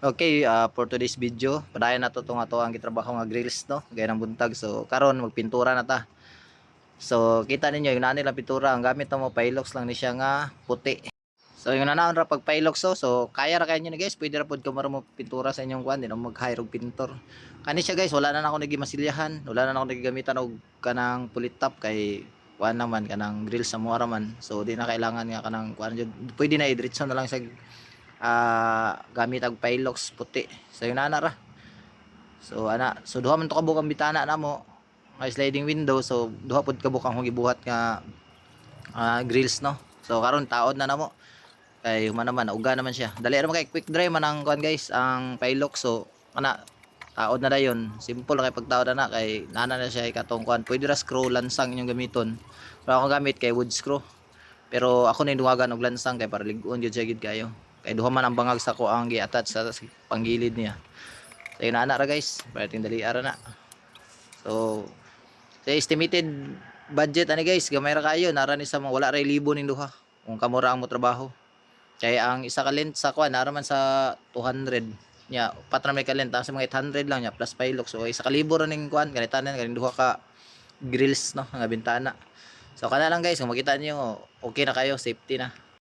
Okay, for today's video, padayon na to tong ato ang gitrabaho nga grills no, gaya ng buntag. So karon magpintura na ta. So kita ninyo yung nila pintura, ang gamit mo Pilox lang ni siya nga puti. So yung nanaon ra pag Pilox so kaya ra kayo ni guys, pwede ra pud ka mo pintura sa inyong kuan din mag-hire og pintor. Kani siya guys, wala na ako nagimasilyahan, wala na ako nagigamitan og kanang pulit top kay kuan naman kanang grill sa muara man. So di na kailangan nga kanang kuan jud. Pwede na i-diretso na lang sa gamit ang Pilox puti. So yun ana ra. So duha man to ka bukang bitana namo. May sliding window, so duha pud ka bukang hong gibuhat nga grills no. So karon taod na namo. Kay human naman uga naman siya. Dali ra man kay quick dry man ang kuan guys, ang Pilox. So ana taod na dayon. Simple kay pagtaod na kay nana na siya katong kuan. Pwede ra screw lansang inyong gamiton. Pero ako gamit kay wood screw. Pero ako na duwagan og lansang kay para lig-on gyud siya gid kayo. Kay duha man ang bangag sa ko ang gi-attach sa panggilid niya. So yun na ra guys, parating dali ara na. So sa estimated budget ani guys, gamay ra kayo, nara ni sa mga wala ra libo ning duha. Kung kamura ang mo trabaho. Kaya ang isa ka length sa kuan nara man sa 200 nya, patra may ka length sa mga 800 lang nya plus Pilox. So isa ka libo ra ning kuan, ganitanan ganing duha ka grills no nga bintana. So kana lang guys, kung makita niyo okay na kayo, safety na.